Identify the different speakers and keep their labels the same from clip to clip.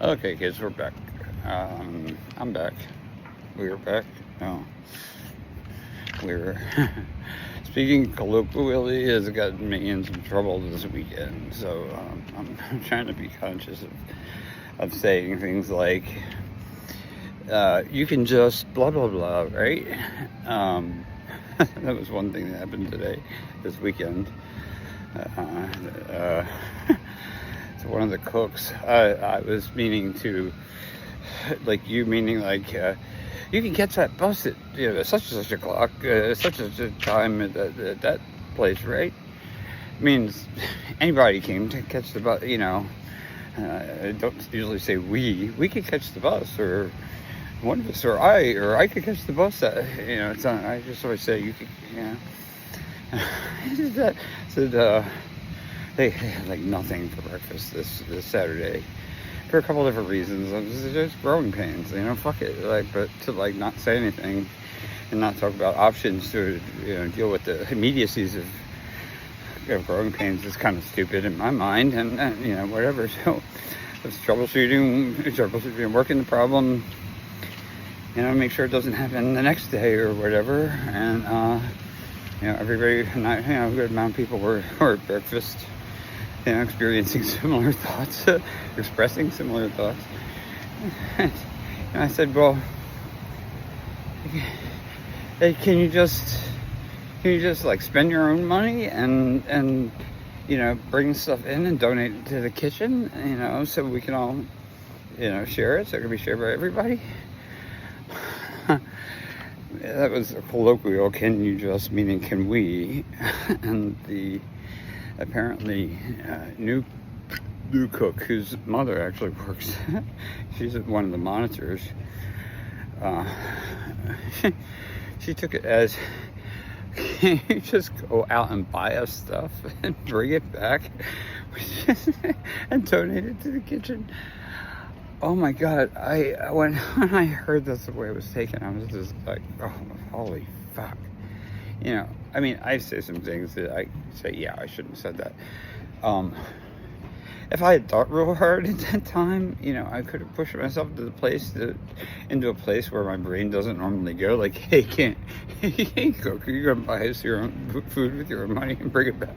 Speaker 1: Okay, kids, we're back. I'm back. We're back. No, we're speaking colloquially has gotten me in some trouble this weekend. So I'm trying to be conscious of saying things like, "You can just blah blah blah," right? That was one thing that happened this weekend. One of the cooks, I was meaning to, like you meaning like, you can catch that bus at such and such a clock, such and such a time at that place, right? Means anybody came to catch the bus, I don't usually say we could catch the bus, or one of us, or I could catch the bus. It's not, I just always say you could, said, they had like nothing for breakfast this Saturday for a couple different reasons. It was just growing pains, fuck it. But to not say anything and not talk about options to deal with the immediacies of growing pains is kind of stupid in my mind, and whatever. So I was troubleshooting, working the problem, make sure it doesn't happen the next day or whatever. And everybody, a good amount of people were at breakfast, experiencing similar thoughts, expressing similar thoughts. And I said, well, hey, can you just spend your own money and bring stuff in and donate it to the kitchen, so we can all, share it, so it can be shared by everybody? That was a colloquial, can you just, meaning can we? And the apparently new cook, whose mother actually works, she's one of the monitors, she took it as, can you just go out and buy us stuff and bring it back and donate it to the kitchen? Oh my God, when I heard that's the way it was taken, I was just like, oh, holy fuck. I say some things that I say, yeah, I shouldn't have said that. If I had thought real hard at that time, I could have pushed myself into a place where my brain doesn't normally go. Like, hey, you can't cook. You're gonna buy us your own food with your own money and bring it back.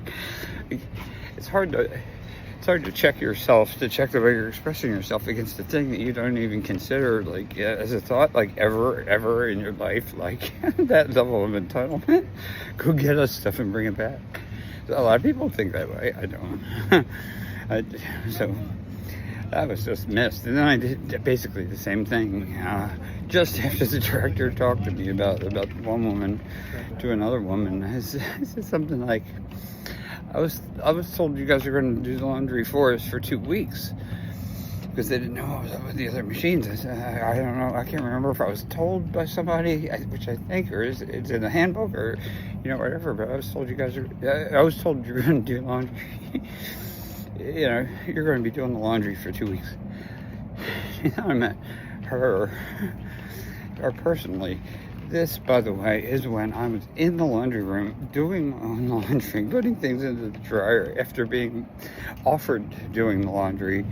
Speaker 1: It's hard to check yourself, to check the way you're expressing yourself against the thing that you don't even consider, as a thought, ever in your life, that level of entitlement. Go get us stuff and bring it back. So a lot of people think that way. I don't. So that was just missed. And then I did basically the same thing. Just after the director talked to me about one woman to another woman, I said something like, I was told you guys are going to do the laundry for us for 2 weeks, because they didn't know I was up with the other machines. I said, I don't know. I can't remember if I was told by somebody, which I think it's in the handbook or whatever. But I was told you're going to do laundry. You're going to be doing the laundry for 2 weeks. I met her, or personally. This, by the way, is when I was in the laundry room doing laundry, putting things into the dryer after being offered doing the laundry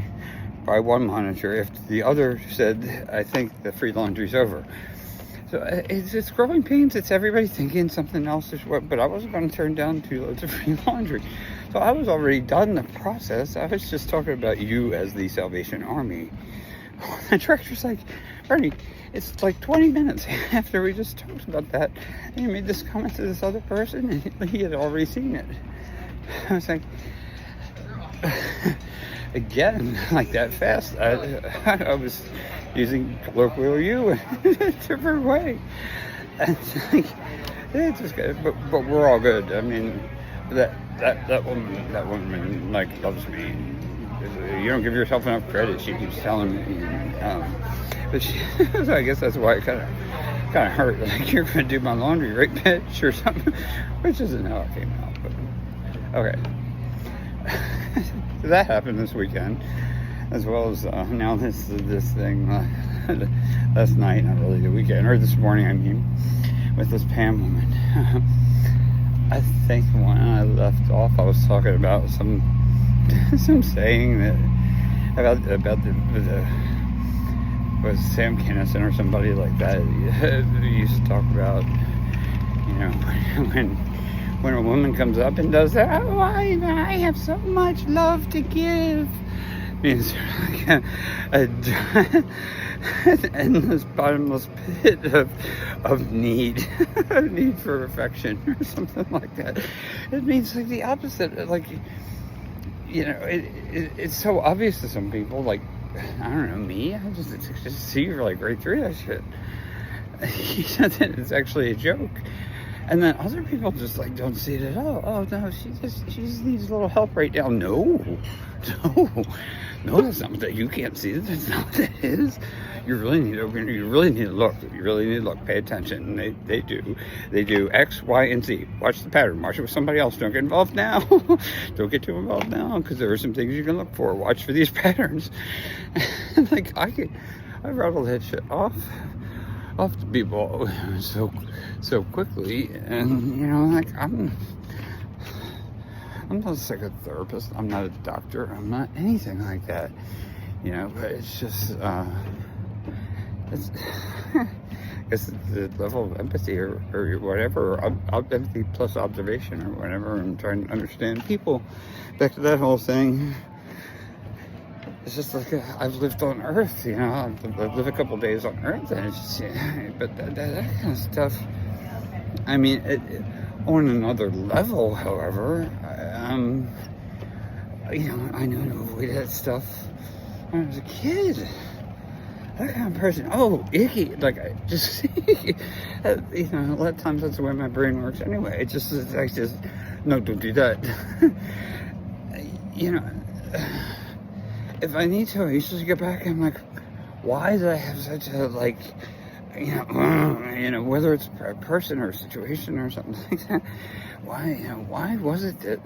Speaker 1: by one monitor, after the other said, I think the free laundry's over. So it's growing pains. It's everybody thinking something else is what, but I wasn't going to turn down 2 loads of free laundry. So I was already done the process. I was just talking about you as the Salvation Army. The director's like, Bernie, it's 20 minutes after we just talked about that, and you made this comment to this other person, and he had already seen it. I was like, again, that fast. I was using colloquial you in a different way. And it's just good, but we're all good. That woman loves me. You don't give yourself enough credit, she keeps telling me. But so I guess that's why it kind of hurt. You're going to do my laundry, right, bitch, or something, which isn't how it came out. But okay, so that happened this weekend, as well as now this thing last night, not really the weekend, or this morning. I mean, with this Pam woman. I think when I left off, I was talking about some saying that the was Sam Kinison or somebody like that who used to talk about, you know, when a woman comes up and does that, oh, I have so much love to give, means like an endless bottomless pit of need need for affection or something like that. It means like the opposite. Like, you know, it's so obvious to some people. Like, I don't know, me, I just see you're like right through that shit. It's actually a joke. And then other people just like don't see it at all. Oh no, she just needs a little help right now. No, that's not what that. You can't see it. That's not what that is. You really need to look. You really need to look. Pay attention. And they do X, Y, and Z. Watch the pattern. Watch it with somebody else. Don't get involved now. Don't get too involved now, because there are some things you can look for. Watch for these patterns. Like I rattle that shit off to people so quickly, and you know, like I'm not a psychotherapist, I'm not a doctor, I'm not anything like that, you know, but it's just it's the level of empathy or whatever, or empathy plus observation or whatever. I'm trying to understand people. Back to that whole thing. It's just like I've lived on Earth, you know. I've lived a couple days on Earth, and it's just, but that kind of stuff. I mean, on another level, however, you know, I know to avoid that stuff when I was a kid. That kind of person, oh, icky, like, I just, you know, a lot of times that's the way my brain works anyway. It just, no, don't do that. You know, if I need to, I usually get back and I'm like, why did I have such a, like, you know, whether it's a person or a situation or something like that, why was it that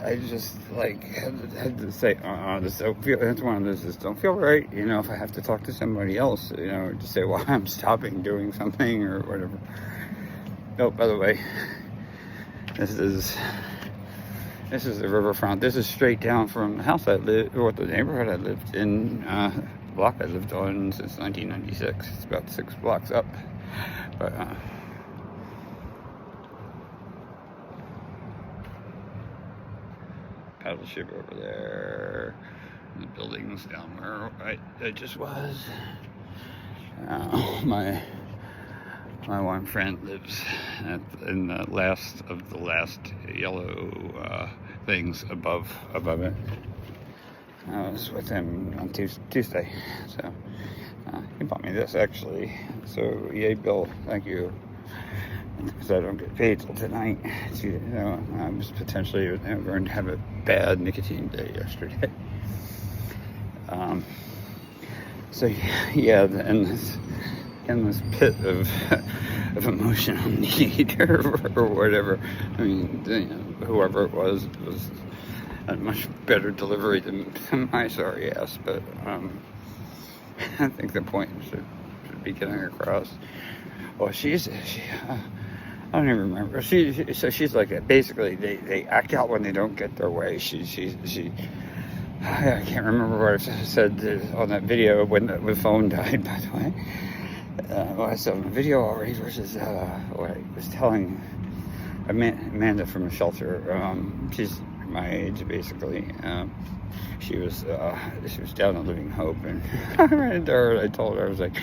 Speaker 1: I just, like, had to say, this don't feel, that's one of those, this don't feel right, you know, if I have to talk to somebody else, you know, to say, well, I'm stopping doing something or whatever. Oh, by the way, this is the riverfront. This is straight down from the house I lived, or the neighborhood I lived in, block I lived on since 1996. It's about 6 blocks up. But, paddle ship over there. The buildings down where I just was. My one friend lives in the last of the last yellow things above it. I was with him on Tuesday, so he bought me this actually. So yay, Bill, thank you. Because I don't get paid till tonight. So, you know, I was potentially going to have a bad nicotine day yesterday. So yeah, and this pit of emotional need or whatever. I mean, you know, whoever it was a much better delivery than my sorry ass. But I think the point should be getting across. Well, I don't even remember. So she's like that. Basically, they act out when they don't get their way. I can't remember what I said on that video when the phone died, by the way. Well, I saw a video already versus what I was telling Amanda from the shelter. She's my age, basically. She was down at Living Hope, and I ran into her and I told her, I was like,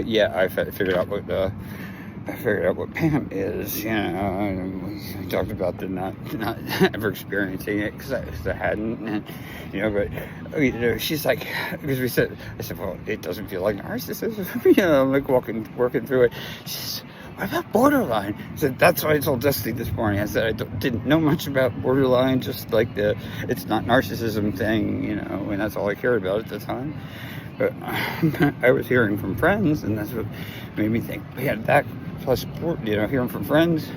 Speaker 1: yeah, I figured out what PAM is, you know, and we talked about the not ever experiencing it because I hadn't, and, you know, but, you know, she's like, because I said, well, it doesn't feel like narcissism, you know, I'm like working through it. She says, what about borderline? I said, that's what I told Dusty this morning. I said, didn't know much about borderline, just like it's not narcissism thing, you know, and that's all I cared about at the time. But I was hearing from friends, and that's what made me think, we had that plus, you know, hearing from friends.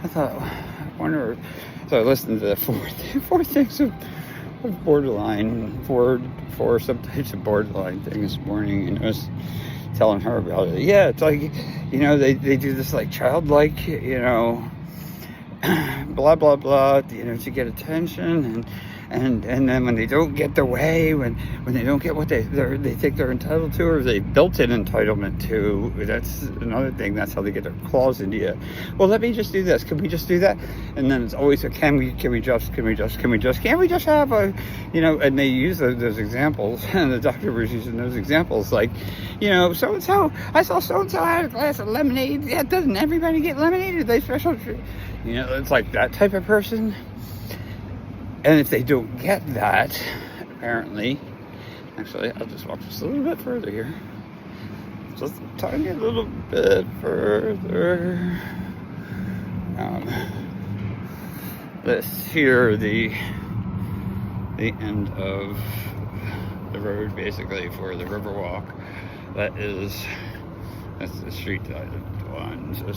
Speaker 1: I thought, I wonder. So I listened to the four things of borderline, four some types of borderline thing this morning, and I was telling her about it. Yeah, it's like, you know, they do this like childlike, you know, blah blah blah, you know, to get attention, and then when they don't get their way, when they don't get what they think they're entitled to, or they built an entitlement to, that's another thing. That's how they get their claws into you. Well, let me just do this. Can we just do that? And then it's always a can't we just have a, and they use those examples, and the doctor was using those examples, like, so and so, I saw so and so had a glass of lemonade. Yeah, doesn't everybody get lemonade? Are they special? It's like that type of person. And if they don't get that, apparently, actually, I'll just walk just a little bit further here. Just a tiny little bit further. This here, the end of the road, basically, for the Riverwalk. That's the street that I lived on. So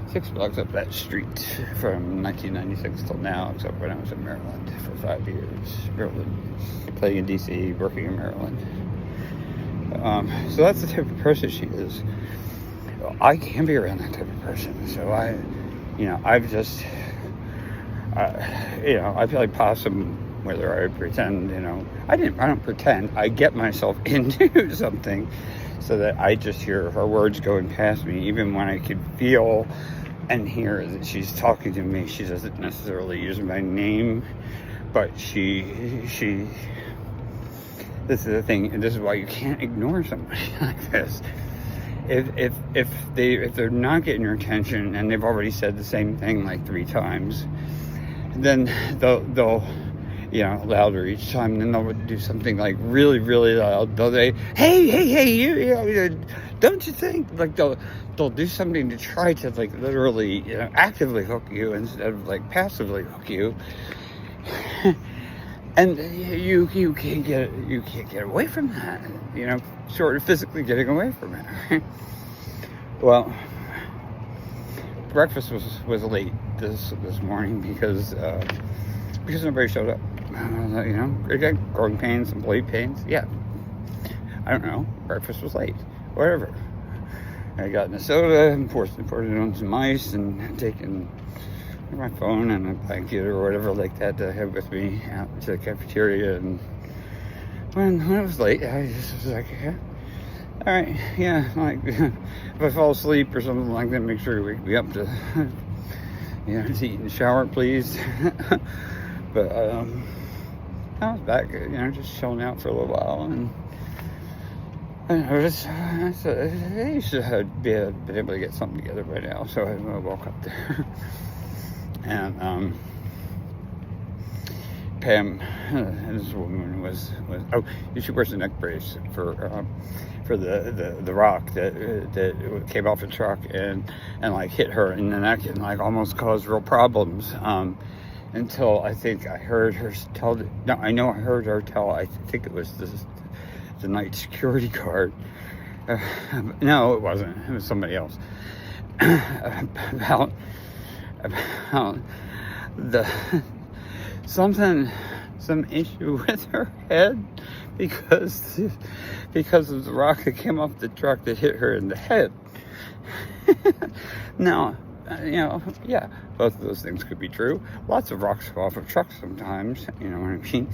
Speaker 1: six blocks up that street from 1996 till now, except when I was in Maryland for 5 years. Maryland, playing in DC, working in Maryland. So that's the type of person she is. I can't be around that type of person. So I feel like possum, whether I pretend, I don't pretend. I get myself into something so that I just hear her words going past me, even when I could feel and hear that she's talking to me. She doesn't necessarily use my name, but she this is the thing, and this is why you can't ignore somebody like this. If they're not getting your attention and they've already said the same thing like 3 times, then they'll louder each time. Then they'll do something like really, really loud. They'll say, hey, you don't you think? Like they'll do something to try to like literally, actively hook you instead of like passively hook you. And you can't get away from that. Sort of physically getting away from it. Well, breakfast was late this morning because nobody showed up. Again, growing pains and blade pains. Yeah, I don't know. Breakfast was late. Whatever. I got in a soda and poured it on some ice and taken my phone and a blanket or whatever like that I had with me out to the cafeteria. And when it was late, I just was like, yeah, all right, yeah, like if I fall asleep or something like that, make sure you wake me up to to eat and shower, please. But I was back, just chilling out for a little while, and I noticed they should have been able to get something together by now. So I walk up there, and Pam, this woman was she wears a neck brace for the rock that came off the truck and like hit her in the neck and like almost caused real problems. Until I think I heard her tell. No, I know I heard her tell. I think it was the night security guard. No, it wasn't. It was somebody else. about some issue with her head because of the rock that came off the truck that hit her in the head. Now, yeah, both of those things could be true. Lots of rocks fall off of trucks sometimes, you know what I mean?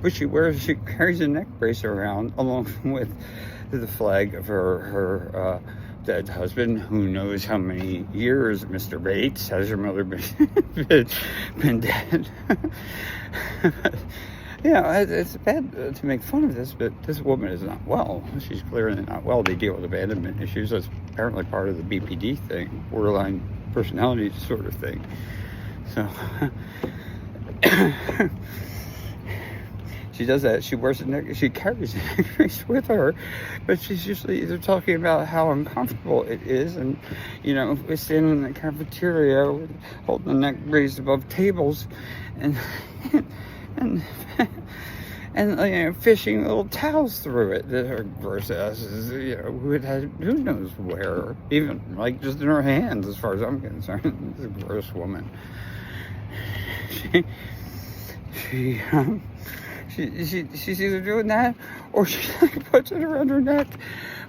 Speaker 1: But she carries a neck brace around along with the flag of her dead husband, who knows how many years, Mr. Bates, has your mother been dead. It's bad to make fun of this, but this woman is not well. She's clearly not well. They deal with abandonment issues. That's apparently part of the BPD thing, borderline personality disorder thing. So she does that. She wears she carries a neck brace with her, but she's usually either talking about how uncomfortable it is, and we're standing in the cafeteria holding the neck brace above tables, and fishing little towels through it that her gross ass is, who knows where, even like just in her hands, as far as I'm concerned. This is a gross woman. She's either doing that or she like puts it around her neck,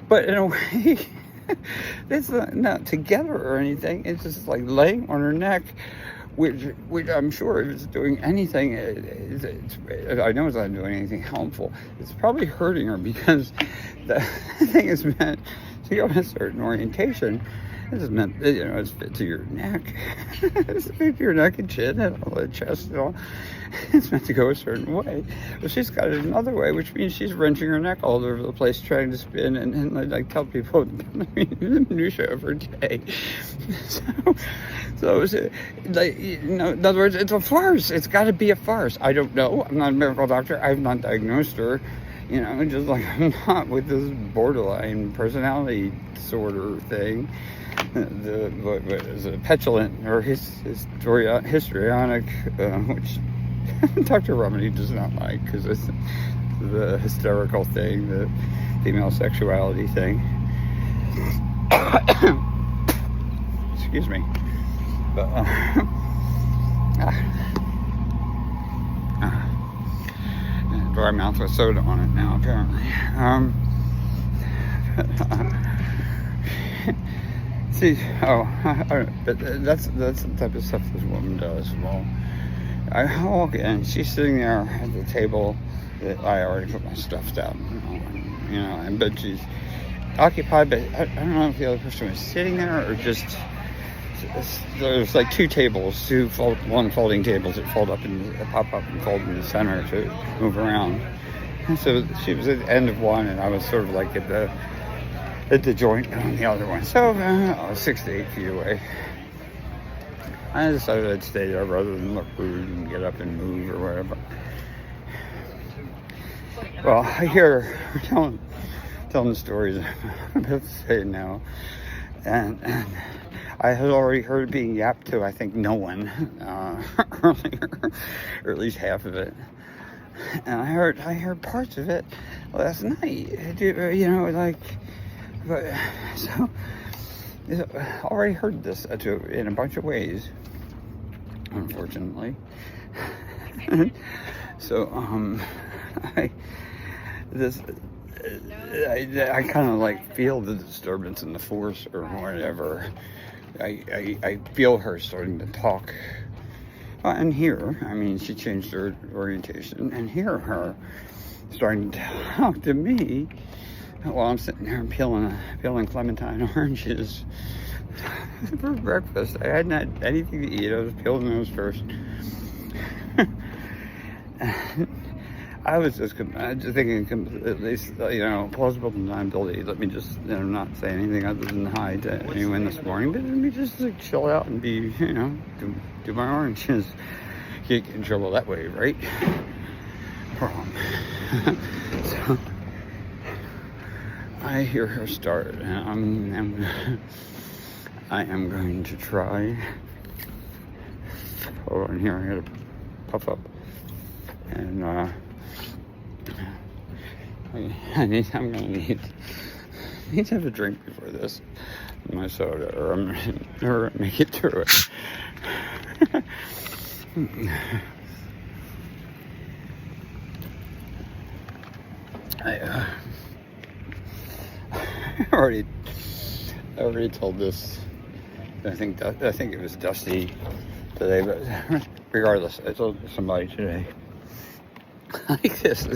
Speaker 1: but in a way it's not together or anything. It's just like laying on her neck which I'm sure if it's doing anything, I know it's not doing anything helpful. It's probably hurting her because the thing is meant to go in a certain orientation. This is meant, it's fit to your neck. It's fit to your neck and chin and all the chest and all. It's meant to go a certain way. But she's got it another way, which means she's wrenching her neck all over the place, trying to spin and like tell people the minutia of her day. So it's like, in other words, it's a farce. It's got to be a farce. I don't know. I'm not a medical doctor. I have not diagnosed her. Just like I'm not with this borderline personality disorder thing. What is it, petulant or histrionic, which Dr. Romney does not like because it's the hysterical thing, the female sexuality thing. Excuse me. But dry mouth with soda on it now, apparently. But that's the type of stuff this woman does. Well, I walk in, she's sitting there at the table that I already put my stuff down on, but she's occupied, but I don't know if the other person was sitting there or just, there's like two folding tables that pop up and fold in the center to move around. And so she was at the end of one, and I was sort of like at the joint on the other one. So 6 to 8 feet away. I decided I'd stay there rather than look rude and get up and move or whatever. Well, I hear her telling the stories I'm about to say now, and I had already heard it being yapped to, I think, no one earlier, or at least half of it. And I heard parts of it last night. So already heard this in a bunch of ways, unfortunately. So I kind of like feel the disturbance in the force or whatever. I feel her starting to talk. And hear, she changed her orientation, and hear her starting to talk to me while I'm sitting there peeling clementine oranges for breakfast. I hadn't had anything to eat. I was peeling those first. I was just thinking, at least, plausible deniability. Let me just, not say anything other than hi to anyone this morning, but let me just chill out and be, do my oranges. Can't get in trouble that way, right? Wrong. So I hear her start, and I am going to try. Hold on here, I gotta puff up. And I'm gonna need to have a drink before this, my soda, or make it through it. I already told this. I think it was Dusty today, but regardless, I told somebody today. Like this,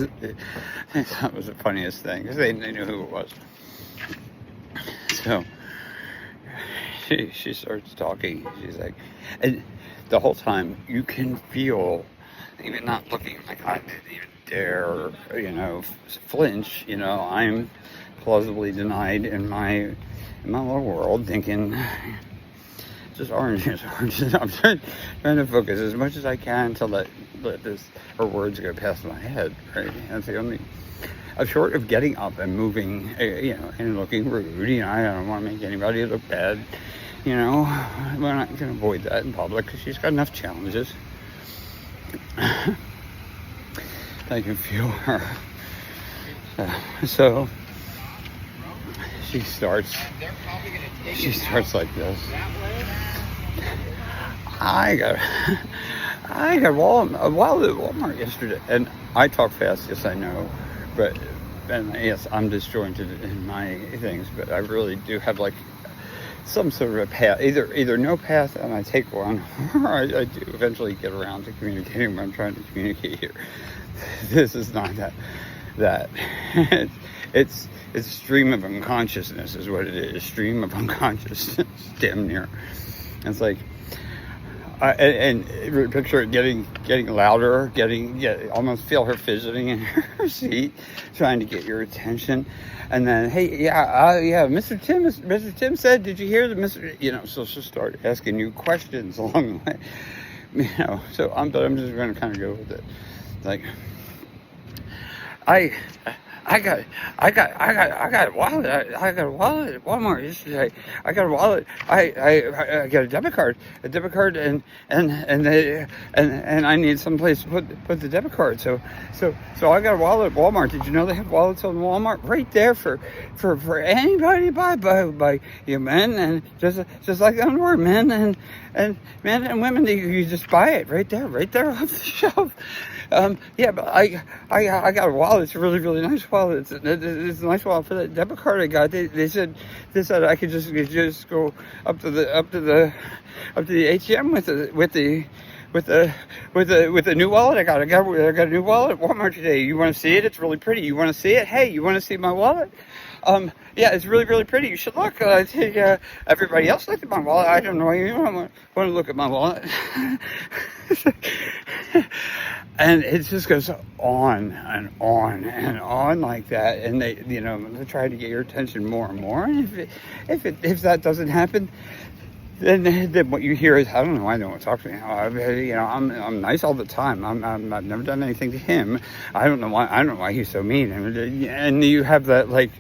Speaker 1: I thought it was the funniest thing because they knew who it was. So she starts talking. She's like, and the whole time you can feel, even not looking, like I didn't even dare, flinch. I'm plausibly denied in my little world, thinking just oranges. I'm trying to focus as much as I can to let her words go past my head, right? That's the only, short of getting up and moving, and looking rude, I don't want to make anybody look bad, we're not going to avoid that in public because she's got enough challenges. I can feel her. So she starts like this. I got a while at Walmart yesterday, and I talk fast, yes I know, and yes, I'm disjointed in my things, but I really do have some sort of a path, either no path and I take one, or I do eventually get around to communicating what I'm trying to communicate here. This is not that it's stream of unconsciousness is what it is. Stream of unconsciousness, damn near. It's like, and picture it getting louder, almost feel her fidgeting in her seat, trying to get your attention, and then, hey, yeah, Mr. Tim said, did you hear that Mr. So she'll start asking you questions along the way, So I'm just going to kind of go with it, like, I got a wallet. I got a wallet at Walmart yesterday. I got a wallet. I got a debit card, and I need some place to put the debit card. So I got a wallet at Walmart. Did you know they have wallets on Walmart right there for anybody to buy men, and just like underwear, men and men and women. You just buy it right there off the shelf. But I got a wallet. It's a really, really nice wallet. It's a nice wallet for that debit card I got. They said I could just go up to the ATM with the new wallet I got. I got a new wallet at Walmart today. You want to see it? It's really pretty. You want to see it? Hey, you want to see my wallet? It's really, really pretty. You should look. Everybody else looked at my wallet. I don't know why you don't want to look at my wallet. And it just goes on and on and on like that, and they try to get your attention more and more. And if that doesn't happen, then what you hear is, I don't know why no one talks to me. I'm nice all the time. I've never done anything to him. I don't know why he's so mean. And you have that, like,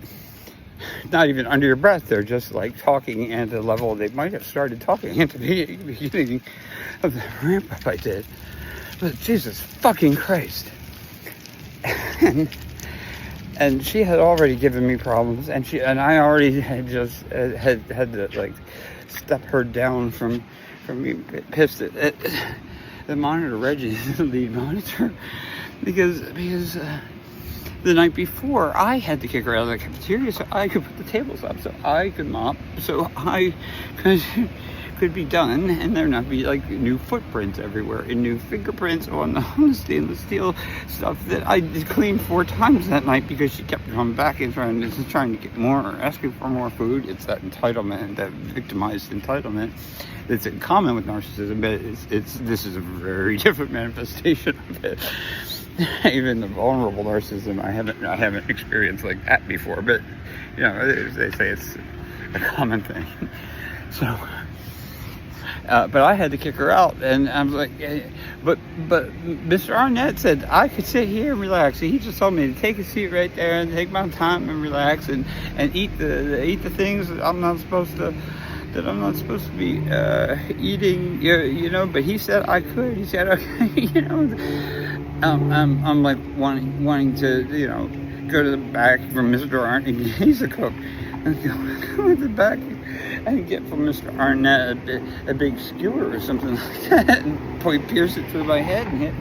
Speaker 1: not even under your breath. They're just like talking at the level they might have started talking at the beginning of the ramp up I did. But Jesus fucking Christ. And she had already given me problems, and I already had just had to, like, step her down from being pissed at the monitor, Reggie, the lead monitor, because the night before I had to kick her out of the cafeteria so I could put the tables up, so I could mop, so I could be done, and there not be like new footprints everywhere and new fingerprints on the stainless steel stuff that I cleaned 4 times that night because she kept coming back and trying to get more or asking for more food. It's that entitlement, that victimized entitlement that's in common with narcissism, but this is a very different manifestation of it. Even the vulnerable narcissism, I haven't experienced like that before, but they say it's a common thing. So, but I had to kick her out, and I was like, but Mr. Arnett said I could sit here and relax. He just told me to take a seat right there and take my time and relax and eat the things that I'm not supposed to be eating, but he said I could. He said, okay, I'm like wanting to, go to the back from Mr. Arnett. He's a cook. And go to the back and get from Mr. Arnett a big skewer or something like that, and pierce it through my head and hit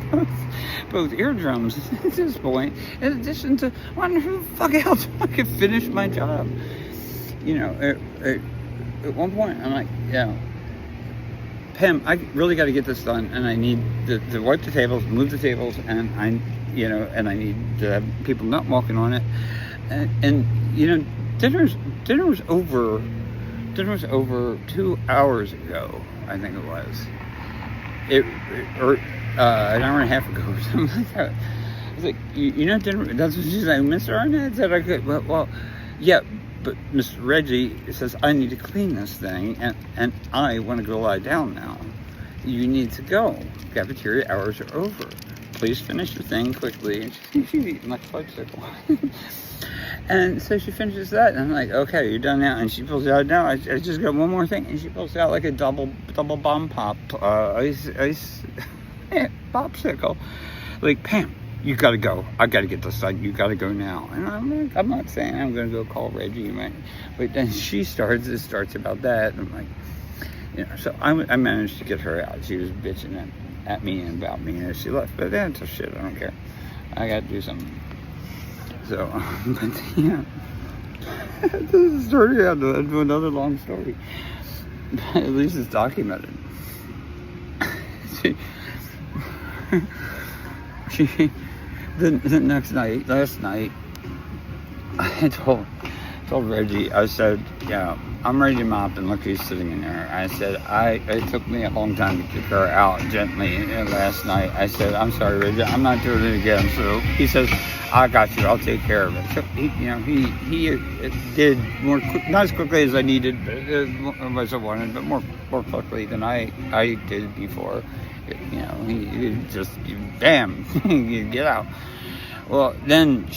Speaker 1: both eardrums at this point, in addition to wondering who the fuck else I could finish my job. At one point, I'm like, Pam, I really got to get this done, and I need to wipe the tables, move the tables, and I need to have people not walking on it, and dinner was over 2 hours ago, I think it was, or an hour and a half ago, or something like that. I was like, dinner. That's what she's like. Mr. Arnett said I could. Well, yeah. But Mr. Reggie says, I need to clean this thing, and I want to go lie down now. You need to go. Cafeteria hours are over. Please finish the thing quickly. And she's eating like a fudgesicle. And so she finishes that, and I'm like, okay, you're done now. And she pulls out, now I just got one more thing. And she pulls out like a double bomb pop, ice popsicle. Like, Pam, you gotta go. I gotta get this done. You gotta go now. And I'm like, I'm not saying I'm gonna go call Reggie, but then it starts about that. And I'm like, so I managed to get her out. She was bitching at me and about me as she left. But that's a shit. I don't care. I gotta do something. So, but this is turning out to another long story. At least it's documented. she the next night, last night, I told Reggie, I said, yeah, I'm ready to mop, and look who's sitting in there. I said, it took me a long time to kick her out gently last night. I said, I'm sorry, Reggie, I'm not doing it again. So he says, I got you, I'll take care of it. So he did not as quickly as I needed, but as I wanted, but more quickly than I did before. He just, bam, you get out. Well, then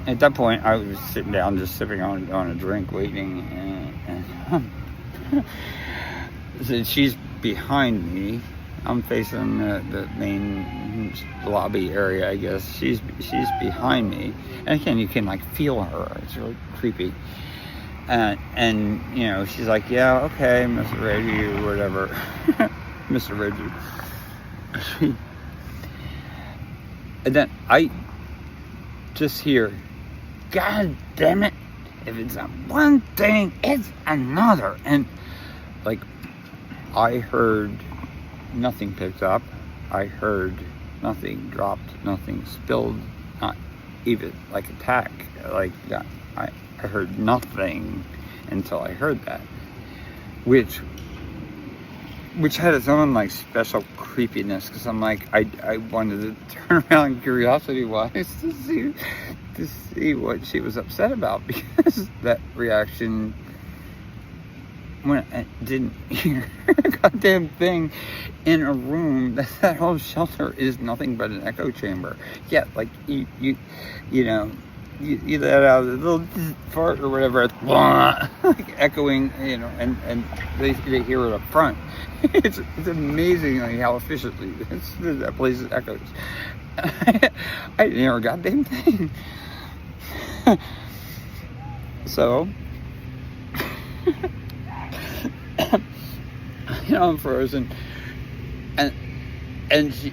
Speaker 1: at that point, I was sitting down, just sipping on a drink, waiting, and so she's behind me. I'm facing the main lobby area, I guess. She's behind me, and again, you can feel her. It's really creepy. And she's like, yeah, okay, Mr. Reggie, or whatever, Mr. Reggie. And then I just hear, God damn it, if it's one thing, it's another. And I heard nothing picked up, I heard nothing dropped, nothing spilled, not even a tack. I heard nothing until I heard that, which had its own special creepiness, because I'm I wanted to turn around curiosity-wise to see what she was upset about, because that reaction, when I didn't hear a goddamn thing in a room, that whole shelter is nothing but an echo chamber. Yeah, you let out a little fart or whatever, it's echoing, and they hear it up front. It's amazing how efficiently that place echoes. I didn't hear a goddamn thing. So, I'm frozen, and she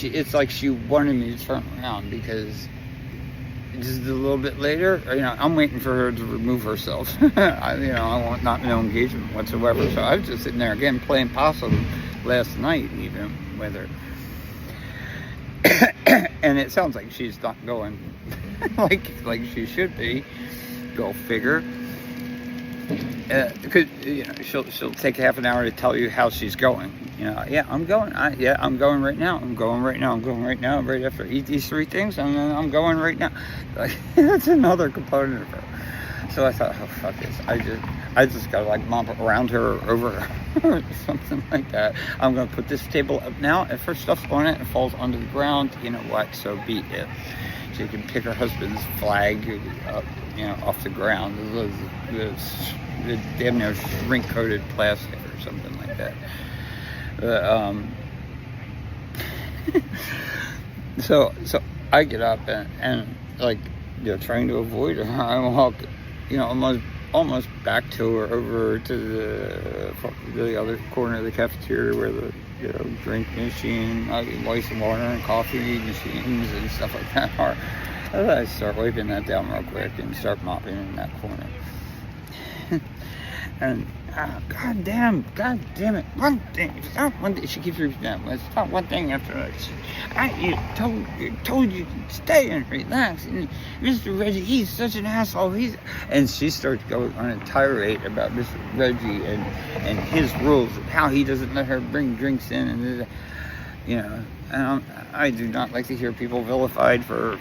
Speaker 1: it's like she wanted me to turn around, because just a little bit later, I'm waiting for her to remove herself. I want no engagement whatsoever. So I was just sitting there again playing possum last night, even with her. And it sounds like she's not going like she should be. Go figure. Because she'll take half an hour to tell you how she's going. Yeah, I'm going. I'm going right now. I'm going right now. I'm going right now. Right after I eat these 3 things, I'm going right now. That's another component of her. So I thought, oh fuck this. I just gotta mop around her or over her or something like that. I'm gonna put this table up now. If her stuff's on it, it falls onto the ground. You know what? So be it. She can pick her husband's flag up, off the ground. The damn near shrink-coated plastic or something like that. So I get up and trying to avoid her. I walk, almost back to her, over to the other corner of the cafeteria where the drink machine, ice and water and coffee machines and stuff like that are. And I start wiping that down real quick and start mopping in that corner. And God damn it, one thing, it's not one thing. She keeps repeating that. It's not one thing after that. I told you to stay and relax. And Mr. Reggie, he's such an asshole. And she starts going on a tirade about Mr. Reggie and his rules and how he doesn't let her bring drinks in, and And I do not like to hear people vilified for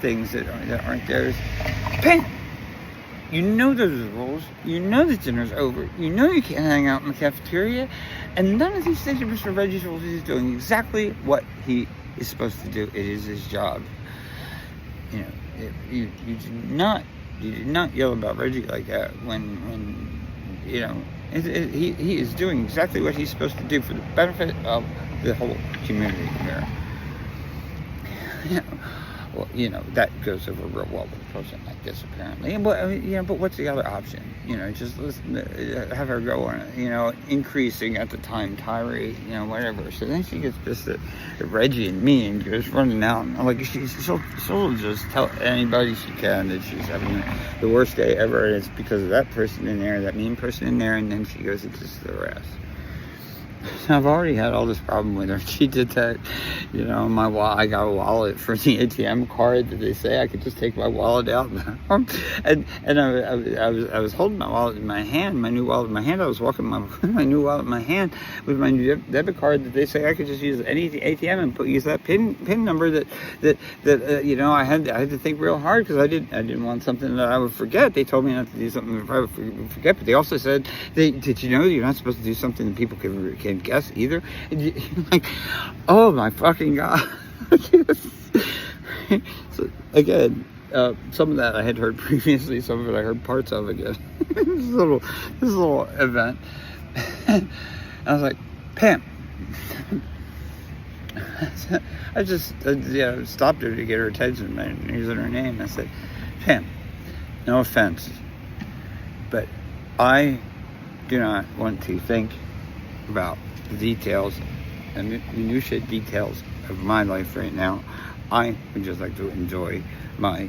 Speaker 1: things that aren't theirs. Pen! Those are the rules. The dinner's over. You can't hang out in the cafeteria. And none of these things are Mr. Reggie's rules. He's doing exactly what he is supposed to do. It is his job. You do not yell about Reggie like that when he is doing exactly what he's supposed to do for the benefit of the whole community here. Well, that goes over real well with a person like this, apparently. And but what's the other option? Just listen, have her go on it, increasing at the time tirade, whatever. So then she gets pissed at Reggie and me and goes running out. And like, she'll just tell anybody she can that she's having the worst day ever, and it's because of that person in there, that mean person in there, and then she goes into the rest. I've already had all this problem with her. She did that, I got a wallet for the ATM card that they say I could just take my wallet out. And I was holding my wallet in my hand, my new wallet in my hand. I was walking my new wallet in my hand with my new debit card that they say I could just use any ATM and use that pin number that I had to think real hard because I didn't want something that I would forget. They told me not to do something that I would forget, but they also said, did you know you're not supposed to do something that people can guess either? And like, oh my fucking god. So again, some of that I had heard previously, some of it I heard parts of again. this little event. I was like, Pam. I just stopped her to get her attention by using her name. I said, Pam, no offense, but I do not want to think about the details and the minutiae details of my life right now. I would just like to enjoy my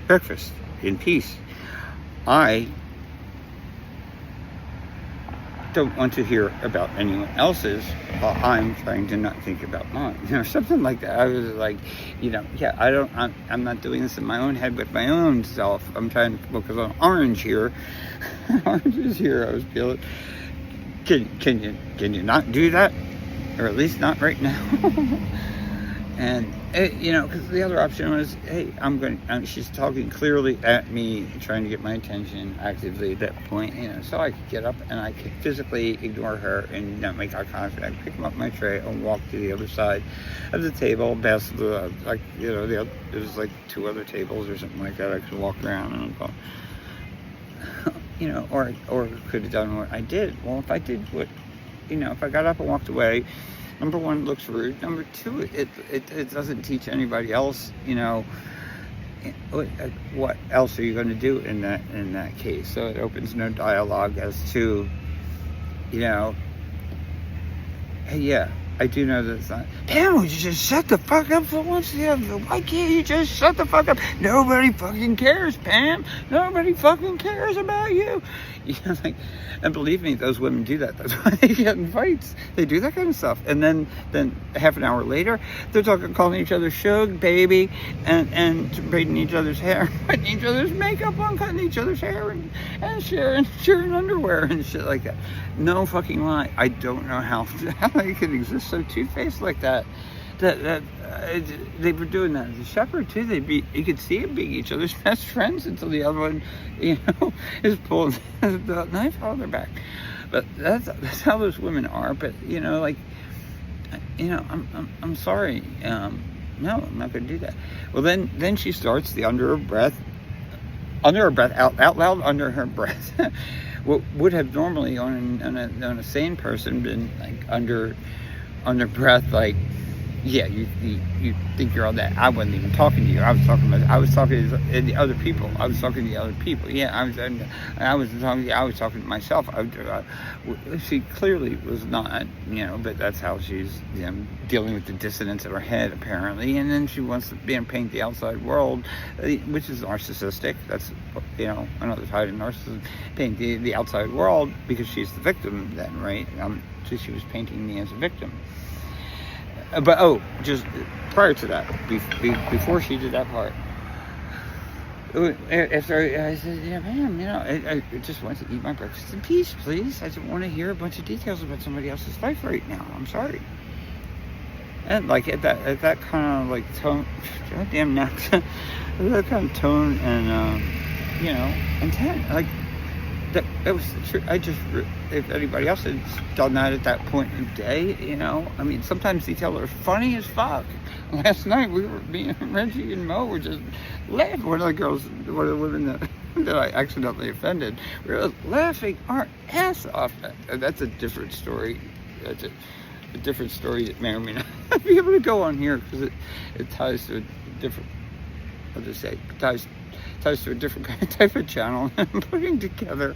Speaker 1: breakfast in peace. I don't want to hear about anyone else's while I'm trying to not think about mine, something like that. I was like, I'm not doing this in my own head with my own self. I'm trying to focus on orange here. Orange is here. I was feeling. Can you not do that, or at least not right now? And because the other option was, hey, she's talking clearly at me, trying to get my attention actively at that point, so I could get up and I could physically ignore her and not make eye contact, pick up my tray and walk to the other side of the table, past there was like 2 other tables or something like that. I could walk around and go, or could have done what I did. Well, if I did if I got up and walked away, number one, it looks rude. Number two, it doesn't teach anybody else, what else are you going to do in that case? So it opens no dialogue as to, hey, yeah, I do know that it's not. Pam, would you just shut the fuck up for once? Why can't you just shut the fuck up? Nobody fucking cares, Pam. Nobody fucking cares about you. And believe me, those women do that. That's why they get in fights. They do that kind of stuff. And then half an hour later, they're calling each other shug, baby, and braiding each other's hair, putting each other's makeup on, cutting each other's hair, and sharing underwear and shit like that. No fucking lie. I don't know how they could exist so two-faced like that. They were doing that as a shepherd too. You could see them being each other's best friends until the other one, is pulling the knife out of their back. But that's how those women are. But I'm sorry. No, I'm not going to do that. Well, then she starts under her breath, out loud under her breath. What would have normally on a sane person been like under breath, like, yeah, you think you're on that. I wasn't even talking to you. I was talking to the other people. Yeah, I was talking to myself. She clearly was not, but that's how she's dealing with the dissonance in her head, apparently. And then she wants to paint the outside world, which is narcissistic. That's, another side of narcissism. Paint the outside world because she's the victim then, right? So she was painting me as a victim. But just prior to that, before she did that part, after I said, yeah, ma'am, I just want to eat my breakfast in peace, please. I don't want to hear a bunch of details about somebody else's life right now. I'm sorry. And like at that kind of like tone, goddamn neck, that kind of tone and intent, like. That was true. If anybody else had done that at that point in the day, sometimes details are funny as fuck. Last night me and Reggie and Mo were just laughing. One of the women that I accidentally offended, we were laughing our ass off. That's a different story. That's a different story that may or may not be able to go on here because it ties to different, I'll just say, ties to a different kind of type of channel I'm putting together.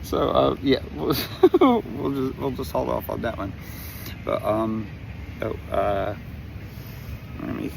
Speaker 1: So yeah, we'll just hold off on that one. But let me